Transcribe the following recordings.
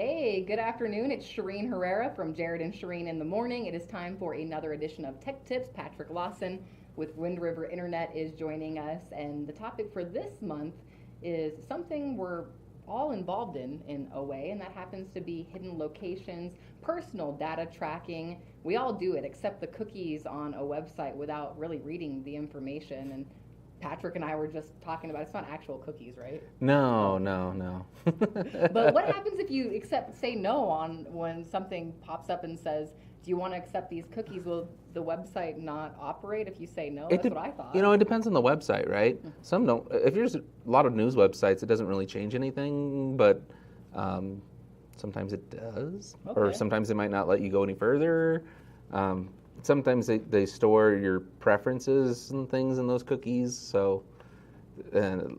Hey, good afternoon. It's Shireen Herrera from Jared and Shireen in the Morning. It is time for another edition of Tech Tips. Patrick Lawson with Wind River Internet is joining us, and the topic for this month is something we're all involved in a way, and that happens to be hidden locations, personal data tracking. We all do it, except the cookies on a website without really reading the information. And Patrick and I were just talking about it's not actual cookies, right? No, Oh. no, no. But what happens if you say no on when something pops up and says, "Do you want to accept these cookies?" Will the website not operate if you say no? It That's de- what I thought. it depends on the website, right? Some don't. If there's a lot of news websites, it doesn't really change anything, but um, sometimes it does. Or Okay. sometimes they might not let you go any further. Um, Sometimes they store your preferences and things in those cookies, so, and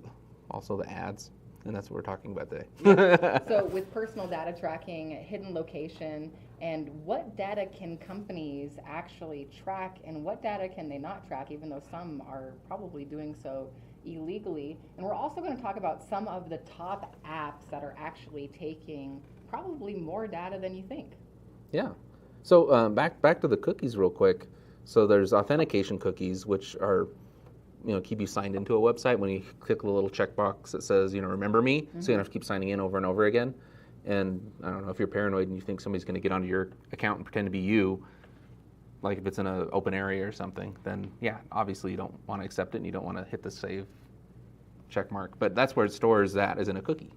also the ads, and that's what we're talking about today. So with personal data tracking, hidden location, and what data can companies actually track and what data can they not track, even though some are probably doing so illegally. And we're also going to talk about some of the top apps that are actually taking probably more data than you think. Yeah. So back to the cookies real quick. So there's authentication cookies, which are, keep you signed into a website when you click the little checkbox that says, remember me, so you don't have to keep signing in over and over again. And I don't know if you're paranoid and you think somebody's going to get onto your account and pretend to be you, like if it's in an open area or something, then yeah, obviously you don't want to accept it and you don't want to hit the save check mark. But that's where it stores that as in a cookie.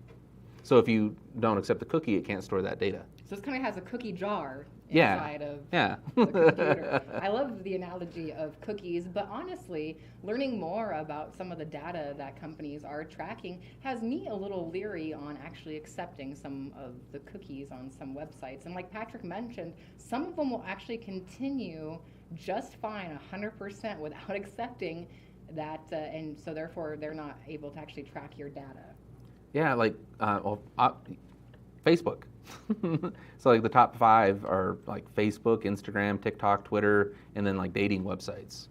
So if you don't accept the cookie, it can't store that data. So this kind of has a cookie jar Yeah. inside of Yeah. the computer. I love the analogy of cookies, but honestly, learning more about some of the data that companies are tracking has me a little leery on actually accepting some of the cookies on some websites. And like Patrick mentioned, some of them will actually continue just fine 100% without accepting that, and so therefore they're not able to actually track your data. Yeah, like Facebook. So like the top 5 are like Facebook, Instagram, TikTok, Twitter, and then like dating websites.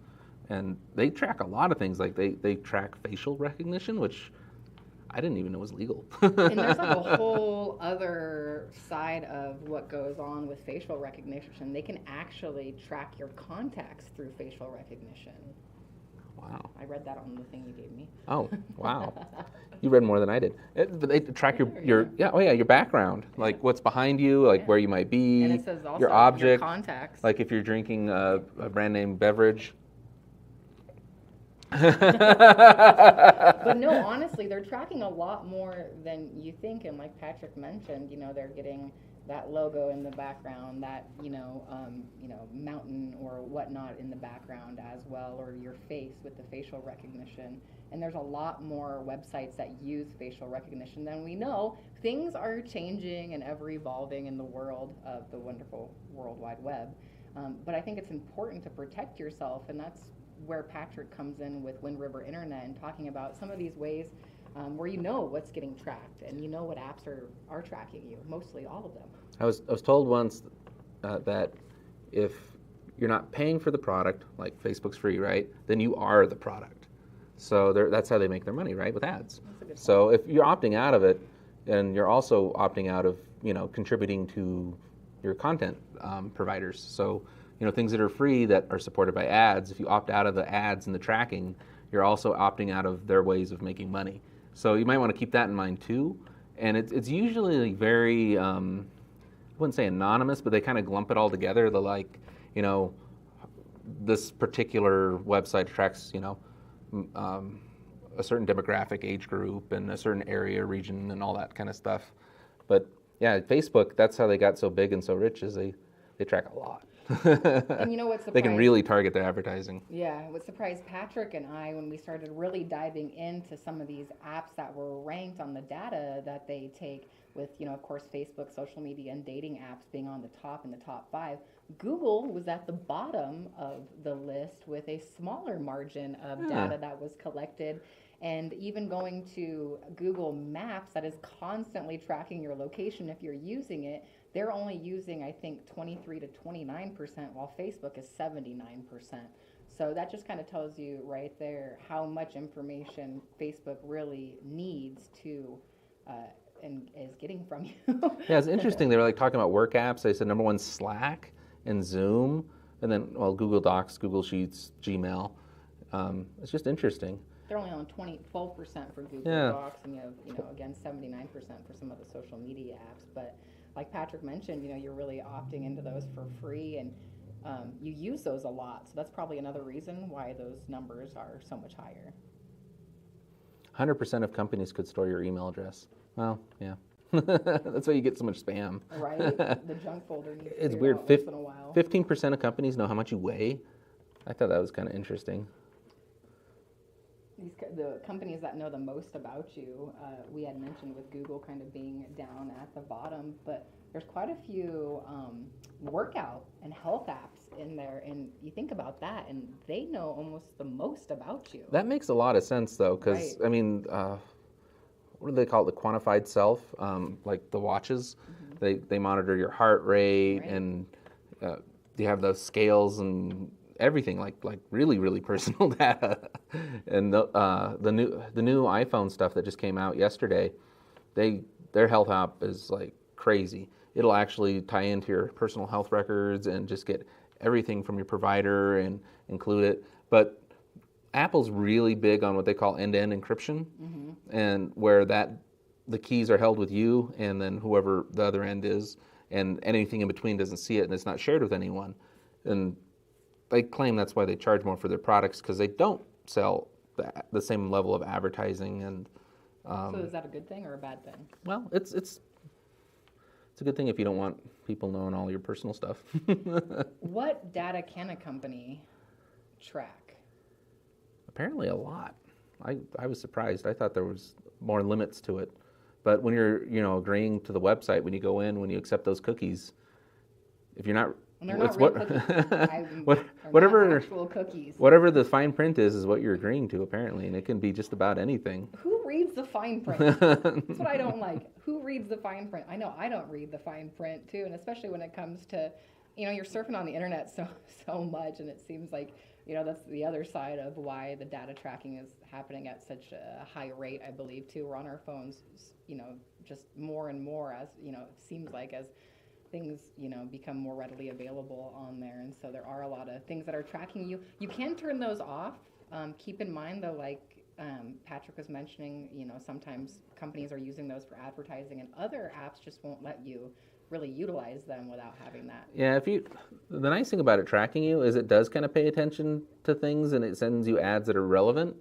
And they track a lot of things. Like they track facial recognition, which I didn't even know was legal. And there's like a whole other side of what goes on with facial recognition. They can actually track your contacts through facial recognition. Wow. I read that on the thing you gave me. Oh, wow. You read more than I did. But they track your background, like what's behind you, like where you might be, And it says also your object, contacts. like if you're drinking a brand name beverage. But no, honestly, they're tracking a lot more than you think. And like Patrick mentioned, they're getting that logo in the background, that mountain or whatnot in the background as well, or your face with the facial recognition. And there's a lot more websites that use facial recognition than we know. Things are changing and ever evolving in the world of the wonderful World Wide Web. But I think it's important to protect yourself, and that's where Patrick comes in with Wind River Internet and talking about some of these ways where you know what's getting tracked and you know what apps are tracking you, mostly all of them. I was told once that if you're not paying for the product, like Facebook's free, right, then you are the product. So that's how they make their money, right, with ads. That's a good point. So if you're opting out of it, and you're also opting out of contributing to your content providers. So things that are free that are supported by ads. If you opt out of the ads and the tracking, you're also opting out of their ways of making money. So you might want to keep that in mind too. And it's usually very, I wouldn't say anonymous, but they kind of lump it all together. They're like, this particular website tracks, a certain demographic, age group, and a certain area, region, and all that kind of stuff. But yeah, Facebook, that's how they got so big and so rich, is they track a lot. And you know what's They can surprising? really target their advertising. Yeah, what surprised Patrick and I when we started really diving into some of these apps that were ranked on the data that they take with, of course, Facebook, social media, and dating apps being on the top in the top 5, Google was at the bottom of the list with a smaller margin of data that was collected. And even going to Google Maps, that is constantly tracking your location if you're using it, they're only using, I think, 23 to 29%, while Facebook is 79%. So that just kind of tells you right there how much information Facebook really needs to and is getting from you. Yeah, it's interesting. They were like talking about work apps. They said number one, Slack and Zoom, and then, well, Google Docs, Google Sheets, Gmail. It's just interesting. They're only on 12% for Google Yeah. Docs, and again, 79% for some of the social media apps. But like Patrick mentioned, you're really opting into those for free, and you use those a lot. So that's probably another reason why those numbers are so much higher. 100% of companies could store your email address. Well, yeah. That's why you get so much spam. Right? The junk folder needs It's to weird. out once in a while. 15% of companies know how much you weigh. I thought that was kind of interesting. The companies that know the most about you, we had mentioned with Google kind of being down at the bottom, but there's quite a few workout and health apps in there, and you think about that, and they know almost the most about you. That makes a lot of sense, though, because, Right. I mean, what do they call it? The quantified self, like the watches. Mm-hmm. They monitor your heart rate, right. And you have those scales and everything, like really, really personal data. And the new iPhone stuff that just came out yesterday, their health app is like crazy. It'll actually tie into your personal health records and just get everything from your provider and include it. But Apple's really big on what they call end-to-end encryption, mm-hmm. and where the keys are held with you and then whoever the other end is, and anything in between doesn't see it and it's not shared with anyone. And they claim that's why they charge more for their products, because they don't sell the same level of advertising. And so is that a good thing or a bad thing? Well, it's a good thing if you don't want people knowing all your personal stuff. What data can a company track? Apparently a lot. I was surprised. I thought there was more limits to it. But when you're agreeing to the website, when you go in, when you accept those cookies, if you're not, and they're not real cookies. Whatever not actual cookies. Whatever the fine print is what you're agreeing to, apparently, and it can be just about anything. Who reads the fine print? That's what I don't like. Who reads the fine print? I know I don't read the fine print too, and especially when it comes to, you're surfing on the internet so much, and it seems like that's the other side of why the data tracking is happening at such a high rate. I believe too. We're on our phones, just more and more as it seems like as things, become more readily available on there. And so there are a lot of things that are tracking you. You can turn those off. Keep in mind, though, like Patrick was mentioning, sometimes companies are using those for advertising, and other apps just won't let you really utilize them without having that. Yeah, the nice thing about it tracking you is it does kind of pay attention to things, and it sends you ads that are relevant.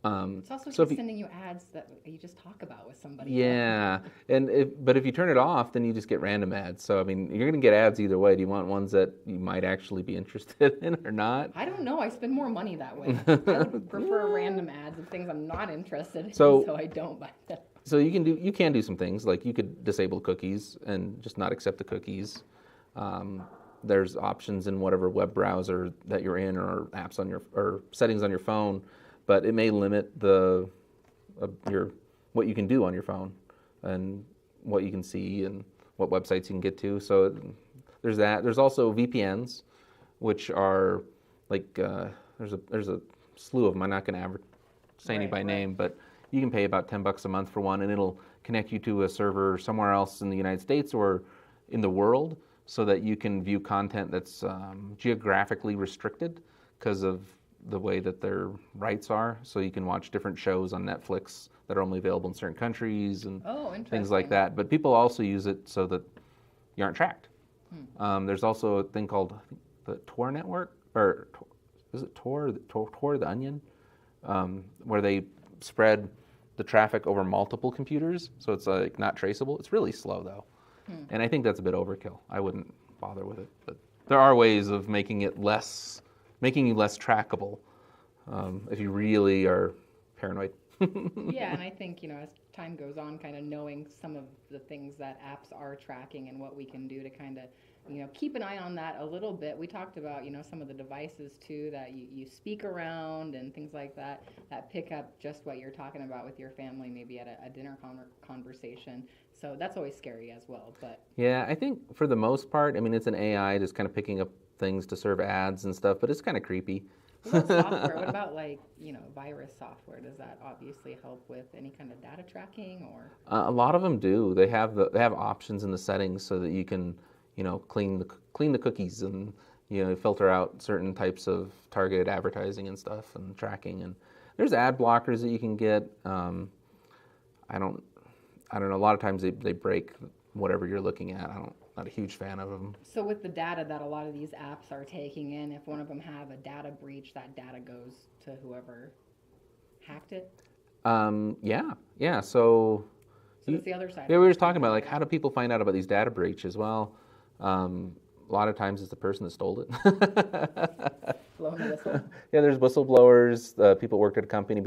It's also just sending you ads that you just talk about with somebody. Yeah, but if you turn it off, then you just get random ads. So, I mean, you're going to get ads either way. Do you want ones that you might actually be interested in or not? I don't know. I spend more money that way. I would prefer random ads of things I'm not interested in, so I don't buy them. So you can do some things, like you could disable cookies and just not accept the cookies. There's options in whatever web browser that you're in, or apps on or settings on your phone. But it may limit what you can do on your phone and what you can see and what websites you can get to. So there's that. There's also VPNs, which are like there's a slew of them. I'm not going to say any by name, but you can pay about $10 a month for one, and it'll connect you to a server somewhere else in the United States or in the world, so that you can view content that's geographically restricted because of the way that their rights are. So you can watch different shows on Netflix that are only available in certain countries and things like that. But people also use it so that you aren't tracked. There's also a thing called the Tor network, or is it Tor the Onion, where they spread the traffic over multiple computers, so it's like not traceable. It's really slow though, and I think that's a bit overkill. I wouldn't bother with it. But there are ways of making you less trackable if you really are paranoid. Yeah, and I think, as time goes on, kind of knowing some of the things that apps are tracking and what we can do to kind of, keep an eye on that a little bit. We talked about, some of the devices too that you speak around and things like that pick up just what you're talking about with your family, maybe at a dinner conversation. So that's always scary as well. But yeah, I think for the most part, I mean, it's an AI just kind of picking up things to serve ads and stuff, but it's kind of creepy. What about software? What about like, virus software? Does that obviously help with any kind of data tracking or? A lot of them do. They have options in the settings so that you can, clean the cookies and filter out certain types of targeted advertising and stuff and tracking. And there's ad blockers that you can get. I don't know. A lot of times they break whatever you're looking at. Not a huge fan of them. So with the data that a lot of these apps are taking in, if one of them have a data breach, that data goes to whoever hacked it? Yeah. So that's the other side. Yeah, we were just talking about how do people find out about these data breaches? Well, a lot of times it's the person that stole it. Blowing the whistle. Yeah, there's whistleblowers. People worked at a company,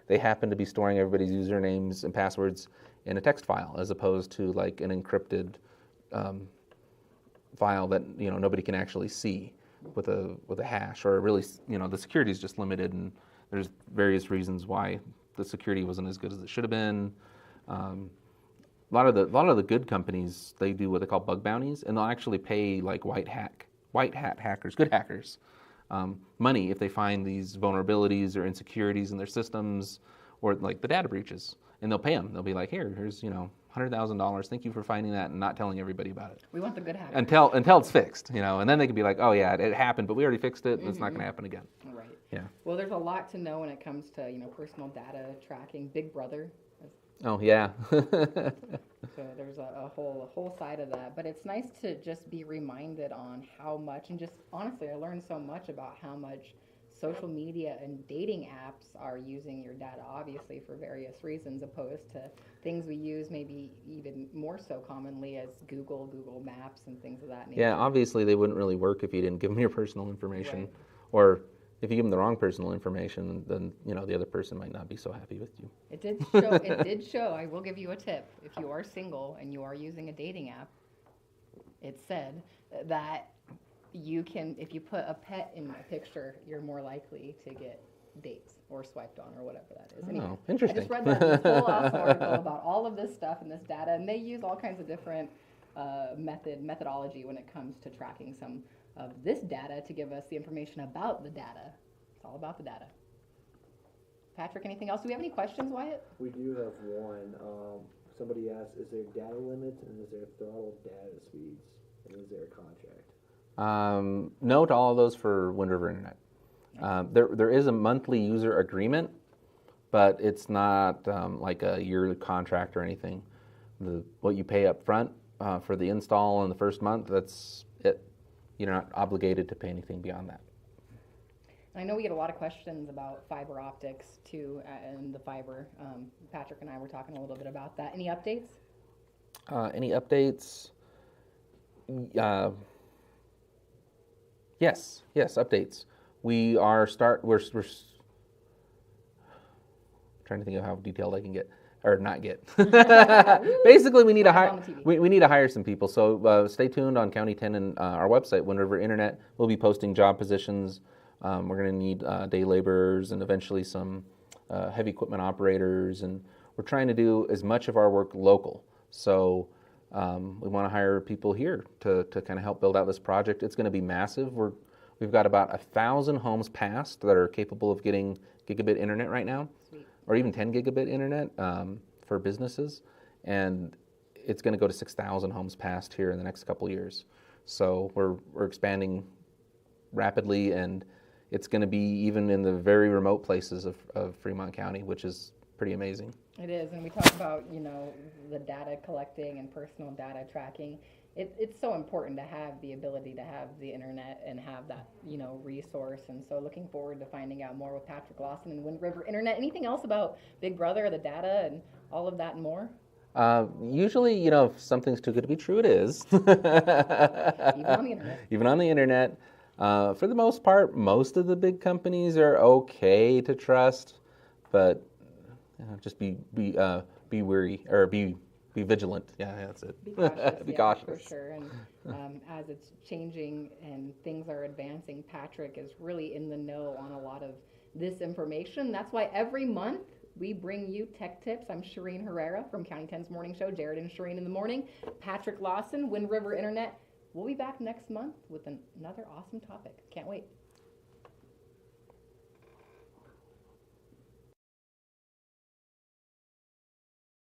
they happen to be storing everybody's usernames and passwords in a text file, as opposed to like an encrypted file that nobody can actually see with a hash, or really the security is just limited, and there's various reasons why the security wasn't as good as it should have been. A lot of the good companies, they do what they call bug bounties, and they'll actually pay like white hat hackers, good hackers, money if they find these vulnerabilities or insecurities in their systems, or like the data breaches, and they'll pay them. They'll be like, here's $100,000. Thank you for finding that and not telling everybody about it. We want the good hackers. Until it's fixed, and then they can be like, oh yeah, it happened, but we already fixed it, and it's not going to happen again. Right. Yeah. Well, there's a lot to know when it comes to personal data tracking. Big Brother. Oh yeah. So there's a whole side of that, but it's nice to just be reminded on how much, and just honestly, I learned so much about how much social media and dating apps are using your data, obviously for various reasons, opposed to things we use maybe even more so commonly as Google Maps and things of that nature. Yeah, obviously they wouldn't really work if you didn't give them your personal information, right. Or if you give them the wrong personal information, then the other person might not be so happy with you. It did show. I will give you a tip. If you are single and you are using a dating app, it said that you can, if you put a pet in a picture, you're more likely to get dates or swiped on or whatever that is. Anyway, interesting. I just read this whole awesome article about all of this stuff and this data, and they use all kinds of different methodology when it comes to tracking some of this data to give us the information about the data. It's all about the data. Patrick, anything else? Do we have any questions, Wyatt? We do have one. Somebody asked, is there data limits and is there throttle data speeds? And is there a contract? No to all of those for Wind River Internet. There is a monthly user agreement, but it's not like a yearly contract or anything. What you pay up front for the install in the first month, that's it. You're not obligated to pay anything beyond that. I know we get a lot of questions about fiber optics too, and the fiber. Patrick and I were talking a little bit about that. Any updates? Any updates? Yes, updates. We're trying to think of how detailed I can get or not get. Basically, we need to hire. We need to hire some people. So stay tuned on County 10 and our website, Wind River Internet. We'll be posting job positions. We're going to need day laborers and eventually some heavy equipment operators. And we're trying to do as much of our work local. So we want to hire people here to kind of help build out this project. It's going to be massive. We've got about 1,000 homes passed that are capable of getting gigabit internet right now. Sweet. Or even 10 gigabit internet for businesses, and it's going to go to 6,000 homes passed here in the next couple years. So we're expanding rapidly, and it's going to be even in the very remote places of Fremont County, which is pretty amazing. It is, and we talk about the data collecting and personal data tracking. It's so important to have the ability to have the internet and have that resource. And so looking forward to finding out more with Patrick Lawson and Wind River Internet. Anything else about Big Brother, the data, and all of that and more? Usually, if something's too good to be true, it is. Even on the internet. Even on the internet. For the most part, most of the big companies are okay to trust, but just be wary or be vigilant. Yeah, that's it. Be cautious. Be cautious. For sure. And as it's changing and things are advancing, Patrick is really in the know on a lot of this information. That's why every month we bring you tech tips. I'm Shireen Herrera from County 10's Morning Show. Jared and Shireen in the morning. Patrick Lawson, Wind River Internet. We'll be back next month with another awesome topic. Can't wait.